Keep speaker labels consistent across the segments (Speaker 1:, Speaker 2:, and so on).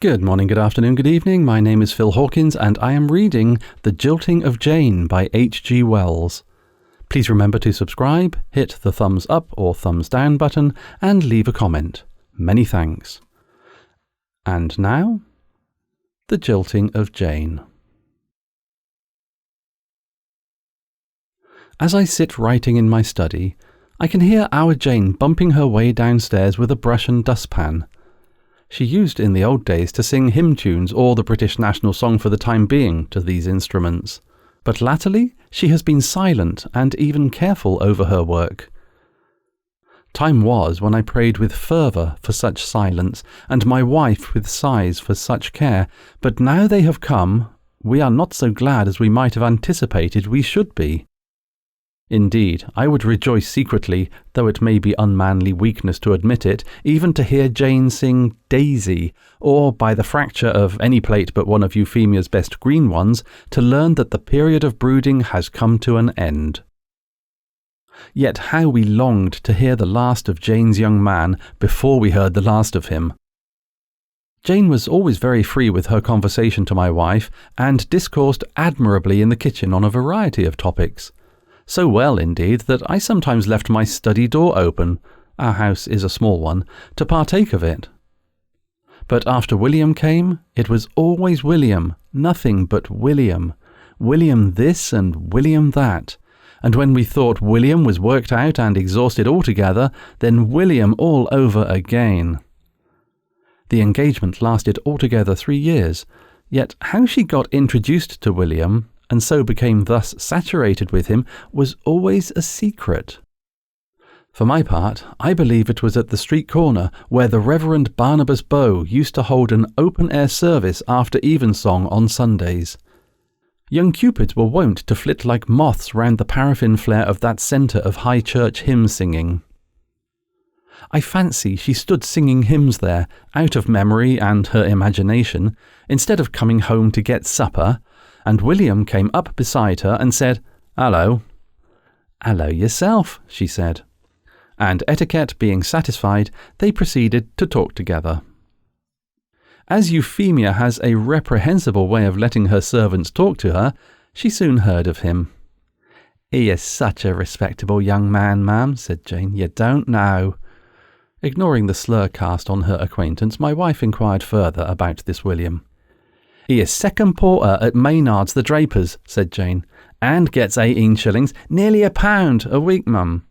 Speaker 1: Good morning, good afternoon, good evening. My name is Phil Hawkins and I am reading The Jilting of Jane by H.G. Wells. Please remember to subscribe, hit the thumbs up or thumbs down button and leave a comment. Many thanks. And now, The Jilting of Jane. As I sit writing in my study, I can hear our Jane bumping her way downstairs with a brush and dustpan. She used in the old days to sing hymn tunes or the British national song for the time being to these instruments, but latterly she has been silent and even careful over her work. Time was when I prayed with fervour for such silence, and my wife with sighs for such care, but now they have come, we are not so glad as we might have anticipated we should be. Indeed, I would rejoice secretly, though it may be unmanly weakness to admit it, even to hear Jane sing Daisy, or, by the fracture of any plate but one of Euphemia's best green ones, to learn that the period of brooding has come to an end. Yet how we longed to hear the last of Jane's young man before we heard the last of him. Jane was always very free with her conversation to my wife, and discoursed admirably in the kitchen on a variety of topics. So well, indeed, that I sometimes left my study door open, our house is a small one, to partake of it. But after William came, it was always William, nothing but William. William this and William that. And when we thought William was worked out and exhausted altogether, then William all over again. The engagement lasted altogether 3 years, yet how she got introduced to William, and so became thus saturated with him, was always a secret. For my part, I believe it was at the street corner where the Reverend Barnabas Bow used to hold an open-air service after evensong on Sundays. Young cupids were wont to flit like moths round the paraffin flare of that centre of high church hymn-singing. I fancy she stood singing hymns there, out of memory and her imagination, instead of coming home to get supper, and William came up beside her and said, "Hello." "Hello yourself," she said. And etiquette being satisfied, they proceeded to talk together. As Euphemia has a reprehensible way of letting her servants talk to her, she soon heard of him. "He is such a respectable young man, ma'am," said Jane. "You don't know." Ignoring the slur cast on her acquaintance, my wife inquired further about this William. "He is second porter at Maynard's the draper's," said Jane, "and gets 18 shillings, nearly £1 a week, mum.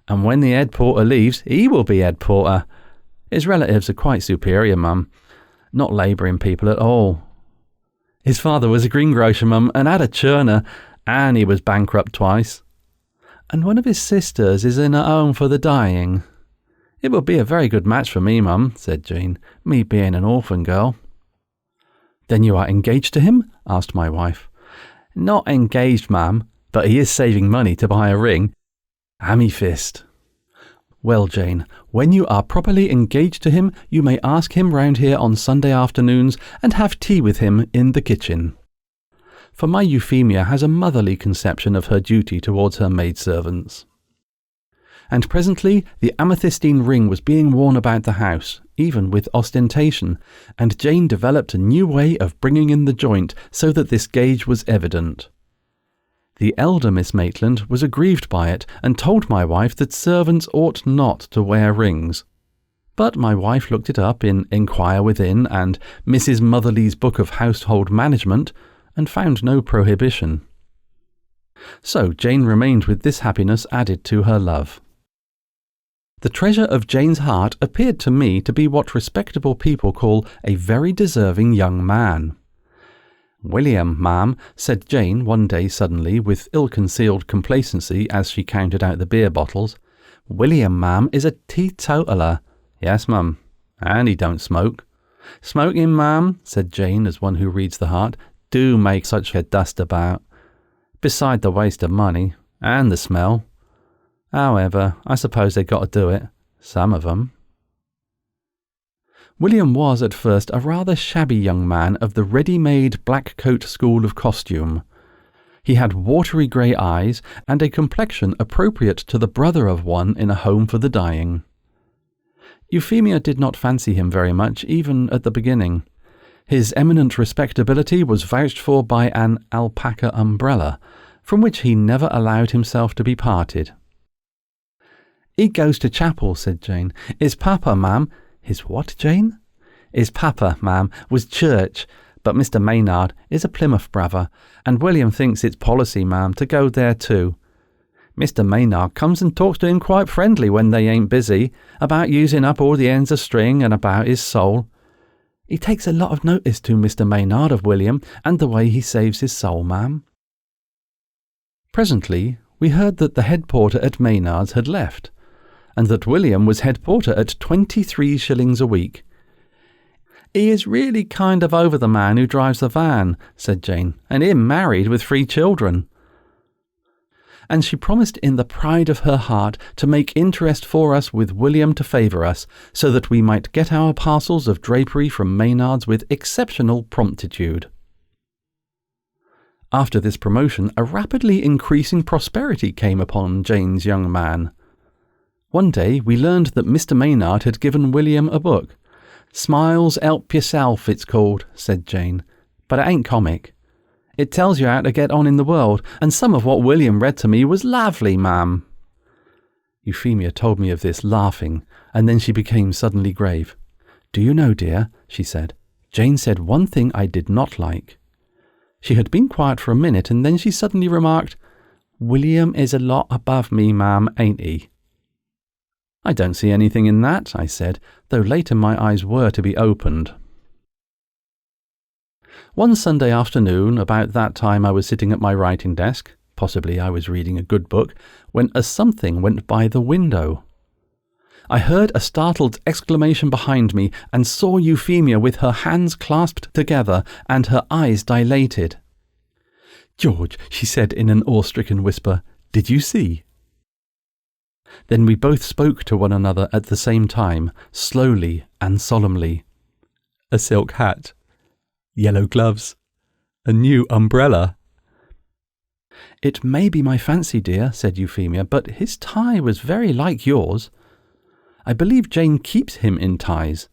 Speaker 1: And when the head porter leaves, he will be head porter. His relatives are quite superior, mum. Not labouring people at all. His father was a greengrocer, mum, and had a churner, and he was bankrupt twice. And one of his sisters is in a home for the dying. It will be a very good match for me, mum," said Jane, "me being an orphan girl." "Then you are engaged to him?" asked my wife. "Not engaged, ma'am, but he is saving money to buy a ring. Hammy fist." "Well, Jane, when you are properly engaged to him, you may ask him round here on Sunday afternoons and have tea with him in the kitchen." For my Euphemia has a motherly conception of her duty towards her maidservants. And presently the amethystine ring was being worn about the house, even with ostentation, and Jane developed a new way of bringing in the joint so that this gauge was evident. The elder Miss Maitland was aggrieved by it and told my wife that servants ought not to wear rings. But my wife looked it up in Enquire Within and Mrs. Motherley's Book of Household Management and found no prohibition. So Jane remained with this happiness added to her love. The treasure of Jane's heart appeared to me to be what respectable people call a very deserving young man. "William, ma'am," said Jane one day suddenly, with ill-concealed complacency as she counted out the beer bottles. "William, ma'am, is a teetotaler." "Yes, ma'am, and he don't smoke." "Smoking, ma'am," said Jane, as one who reads the heart, "do make such a dust about. Beside the waste of money, and the smell. However, I suppose they got to do it, some of 'em." William was at first a rather shabby young man of the ready-made black coat school of costume. He had watery grey eyes and a complexion appropriate to the brother of one in a home for the dying. Euphemia did not fancy him very much, even at the beginning. His eminent respectability was vouched for by an alpaca umbrella, from which he never allowed himself to be parted. "He goes to chapel," said Jane. "His papa, ma'am—" "His what, Jane?" "His papa, ma'am, was church, but Mr. Maynard is a Plymouth brother, and William thinks it's policy, ma'am, to go there too. Mr. Maynard comes and talks to him quite friendly when they ain't busy, about using up all the ends of string and about his soul. He takes a lot of notice to Mr. Maynard of William, and the way he saves his soul, ma'am." Presently we heard that the head porter at Maynard's had left, and that William was head porter at 23 shillings a week. "He is really kind of over the man who drives the van," said Jane, "and him married with 3 children." And she promised in the pride of her heart to make interest for us with William to favour us, so that we might get our parcels of drapery from Maynard's with exceptional promptitude. After this promotion, a rapidly increasing prosperity came upon Jane's young man. One day we learned that Mr. Maynard had given William a book. "Smiles Help Yourself, it's called," said Jane, "but it ain't comic. It tells you how to get on in the world, and some of what William read to me was lovely, ma'am." Euphemia told me of this, laughing, and then she became suddenly grave. "Do you know, dear," she said, "Jane said one thing I did not like." She had been quiet for a minute, and then she suddenly remarked, "William is a lot above me, ma'am, ain't he?" "I don't see anything in that," I said, though later my eyes were to be opened. One Sunday afternoon, about that time I was sitting at my writing desk, possibly I was reading a good book, when a something went by the window. I heard a startled exclamation behind me and saw Euphemia with her hands clasped together and her eyes dilated. "George," she said in an awe-stricken whisper, "did you see?" Then we both spoke to one another at the same time, slowly and solemnly. "A silk hat. Yellow gloves. A new umbrella." "It may be my fancy, dear," said Euphemia, "but his tie was very like yours. I believe Jane keeps him in ties.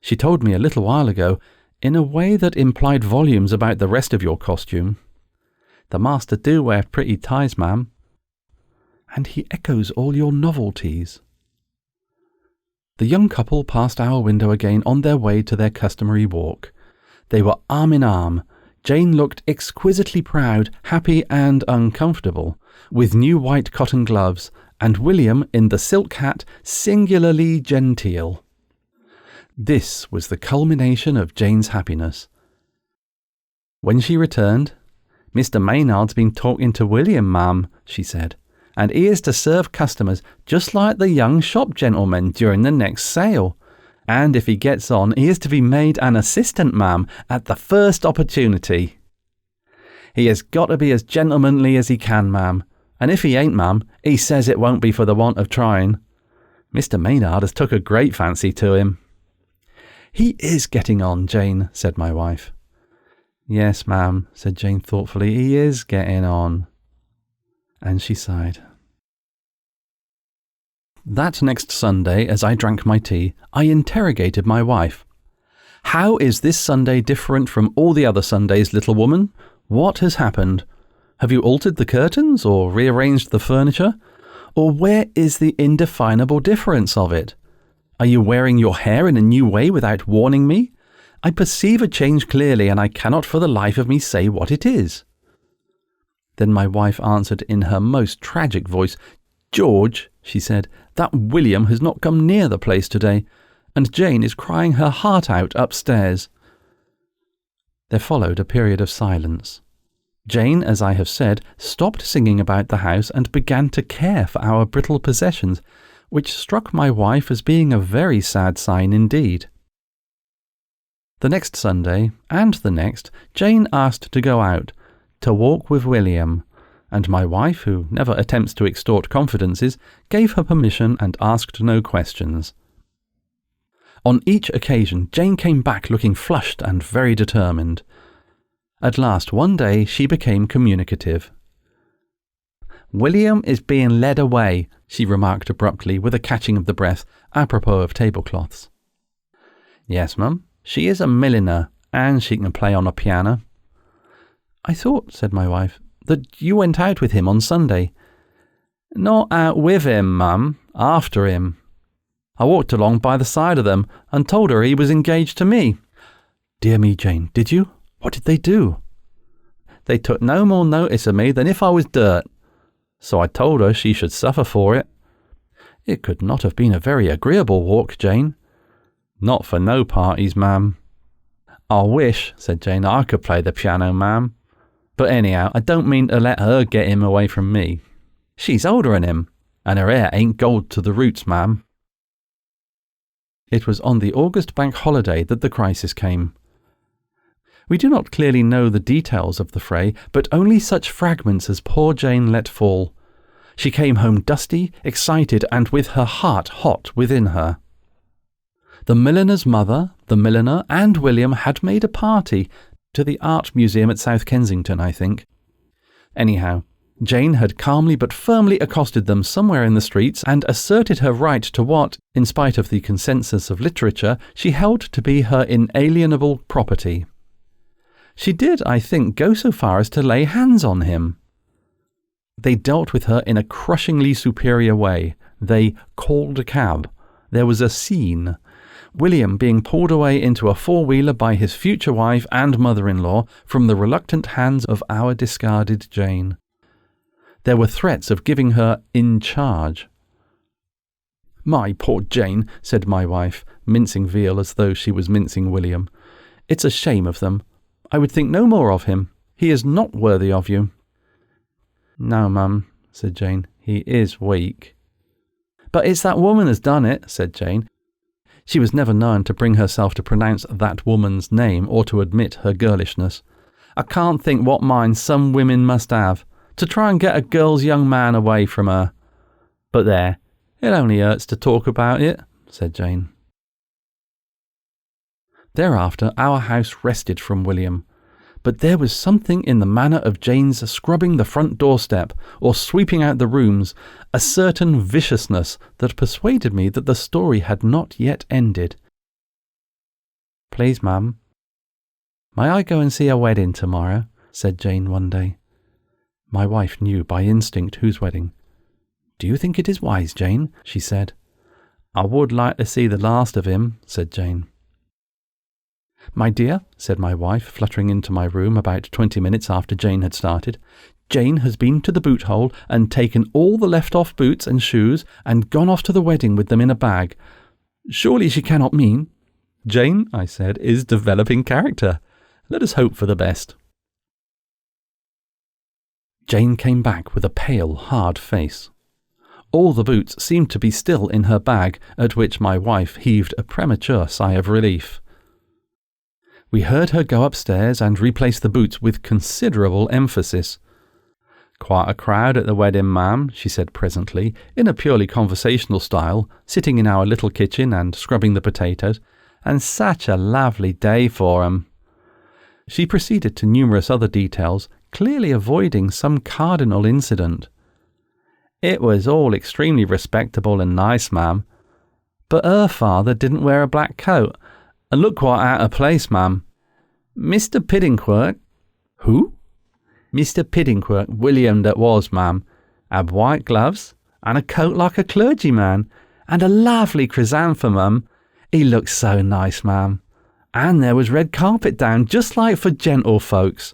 Speaker 1: She told me a little while ago, in a way that implied volumes about the rest of your costume. The master do wear pretty ties, ma'am. And he echoes all your novelties." The young couple passed our window again on their way to their customary walk. They were arm in arm. Jane looked exquisitely proud, happy and uncomfortable, with new white cotton gloves, and William in the silk hat, singularly genteel. This was the culmination of Jane's happiness. When she returned, "Mr. Maynard's been talking to William, ma'am," she said, "and he is to serve customers just like the young shop gentlemen during the next sale. And if he gets on, he is to be made an assistant, ma'am, at the first opportunity. He has got to be as gentlemanly as he can, ma'am, and if he ain't, ma'am, he says it won't be for the want of trying. Mr. Maynard has took a great fancy to him." "He is getting on, Jane," said my wife. "Yes, ma'am," said Jane thoughtfully, "he is getting on." And she sighed. That next Sunday, as I drank my tea, I interrogated my wife. "How is this Sunday different from all the other Sundays, little woman? What has happened? Have you altered the curtains, or rearranged the furniture? Or where is the indefinable difference of it? Are you wearing your hair in a new way without warning me? I perceive a change clearly, and I cannot for the life of me say what it is." Then my wife answered in her most tragic voice, "George," she said, "that William has not come near the place today, and Jane is crying her heart out upstairs." There followed a period of silence. Jane, as I have said, stopped singing about the house and began to care for our brittle possessions, which struck my wife as being a very sad sign indeed. The next Sunday, and the next, Jane asked to go out, to walk with William, and my wife, who never attempts to extort confidences, gave her permission and asked no questions. On each occasion, Jane came back looking flushed and very determined. At last, one day, she became communicative. "William is being led away," she remarked abruptly, with a catching of the breath, apropos of tablecloths. "Yes, mum, she is a milliner, and she can play on a piano." "I thought," said my wife, "that you went out with him on Sunday." "Not out with him, Mum. After him. I walked along by the side of them and told her he was engaged to me." "Dear me, Jane, did you? What did they do?" "They took no more notice of me than if I was dirt. So I told her she should suffer for it." "It could not have been a very agreeable walk, Jane." "Not for no parties, ma'am." "I wish," said Jane, "I could play the piano, ma'am. But anyhow, I don't mean to let her get him away from me. She's older than him, and her hair ain't gold to the roots, ma'am." It was on the August bank holiday that the crisis came. We do not clearly know the details of the fray, but only such fragments as poor Jane let fall. She came home dusty, excited, and with her heart hot within her. The milliner's mother, the milliner, and William had made a party to the Art Museum at South Kensington, I think. Anyhow, Jane had calmly but firmly accosted them somewhere in the streets and asserted her right to what, in spite of the consensus of literature, she held to be her inalienable property. She did, I think, go so far as to lay hands on him. They dealt with her in a crushingly superior way. They called a cab. There was a scene. William being pulled away into a four-wheeler by his future wife and mother-in-law from the reluctant hands of our discarded Jane. There were threats of giving her in charge. "My poor Jane," said my wife, mincing veal as though she was mincing William. "It's a shame of them. I would think no more of him. He is not worthy of you." "No, Mum," said Jane. "He is weak." "But it's that woman has done it," said Jane. She was never known to bring herself to pronounce that woman's name or to admit her girlishness. "I can't think what mind some women must have to try and get a girl's young man away from her. But there, it only hurts to talk about it," said Jane. Thereafter our house rested from William, but there was something in the manner of Jane's scrubbing the front doorstep or sweeping out the rooms, a certain viciousness that persuaded me that the story had not yet ended. "Please, Mum, may I go and see a wedding tomorrow?" said Jane one day. My wife knew by instinct whose wedding. "Do you think it is wise, Jane?" she said. "I would like to see the last of him," said Jane. "My dear," said my wife, fluttering into my room about 20 minutes after Jane had started, "Jane has been to the boot hole and taken all the left-off boots and shoes and gone off to the wedding with them in a bag. Surely she cannot mean—" "Jane," I said, "is developing character. Let us hope for the best." Jane came back with a pale, hard face. All the boots seemed to be still in her bag, at which my wife heaved a premature sigh of relief. We heard her go upstairs and replace the boots with considerable emphasis. "Quite a crowd at the wedding, ma'am," she said presently, in a purely conversational style, sitting in our little kitchen and scrubbing the potatoes, "and such a lovely day for 'em." She proceeded to numerous other details, clearly avoiding some cardinal incident. "It was all extremely respectable and nice, ma'am. But her father didn't wear a black coat, and looked quite out of place, ma'am. Mr. Piddingquirk—" "Who?" "Mr. Piddingquirk, William that was, ma'am, had white gloves, and a coat like a clergyman, and a lovely chrysanthemum. He looked so nice, ma'am. And there was red carpet down, just like for gentlefolks.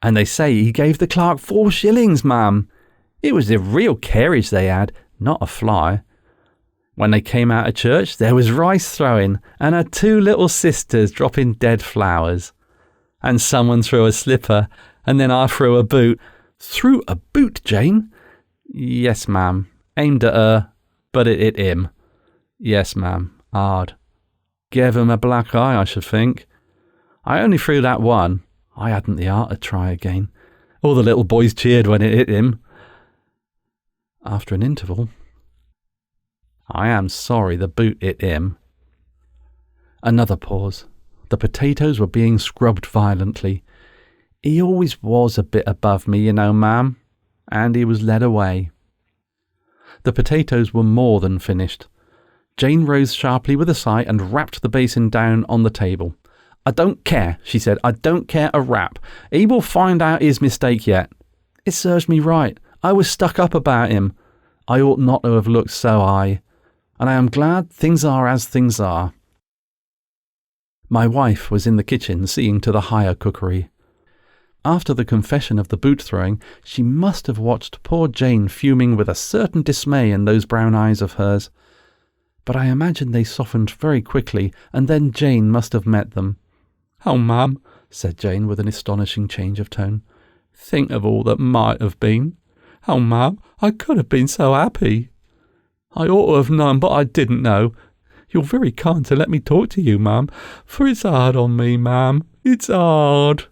Speaker 1: And they say he gave the clerk 4 shillings, ma'am. It was a real carriage they had, not a fly. When they came out of church, there was rice throwing, and her 2 little sisters dropping dead flowers. And someone threw a slipper, and then I threw a boot." "Threw a boot, Jane?" "Yes, ma'am. Aimed at her, but it hit him. Yes, ma'am. Hard. Gave him a black eye, I should think. I only threw that one. I hadn't the heart to try again. All the little boys cheered when it hit him." After an interval, "I am sorry the boot hit him." Another pause. The potatoes were being scrubbed violently. "He always was a bit above me, you know, ma'am, and he was led away." The potatoes were more than finished. Jane rose sharply with a sigh and rapped the basin down on the table. "I don't care," she said. "I don't care a rap. He will find out his mistake yet. It serves me right. I was stuck up about him. I ought not to have looked so high. And I am glad things are as things are." My wife was in the kitchen seeing to the higher cookery. After the confession of the boot-throwing, she must have watched poor Jane fuming with a certain dismay in those brown eyes of hers. But I imagine they softened very quickly, and then Jane must have met them. "Oh, ma'am," said Jane with an astonishing change of tone. "Think of all that might have been. Oh, ma'am, I could have been so happy. I ought to have known, but I didn't know. You're very kind to let me talk to you, ma'am, for it's hard on me, ma'am. It's hard."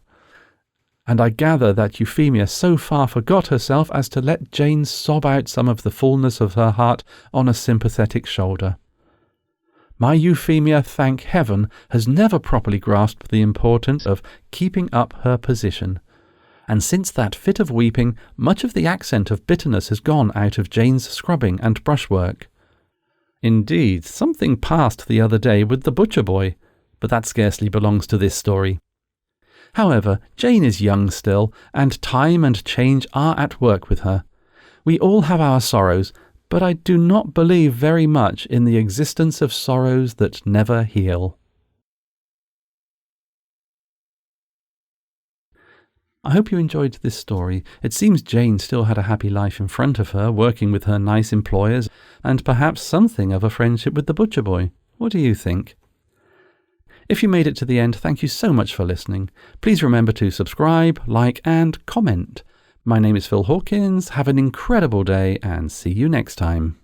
Speaker 1: And I gather that Euphemia so far forgot herself as to let Jane sob out some of the fullness of her heart on a sympathetic shoulder. My Euphemia, thank heaven, has never properly grasped the importance of keeping up her position. And since that fit of weeping, much of the accent of bitterness has gone out of Jane's scrubbing and brushwork. Indeed, something passed the other day with the butcher boy, but that scarcely belongs to this story. However, Jane is young still, and time and change are at work with her. We all have our sorrows, but I do not believe very much in the existence of sorrows that never heal. I hope you enjoyed this story. It seems Jane still had a happy life in front of her, working with her nice employers, and perhaps something of a friendship with the butcher boy. What do you think? If you made it to the end, thank you so much for listening. Please remember to subscribe, like, and comment. My name is Phil Hawkins. Have an incredible day, and see you next time.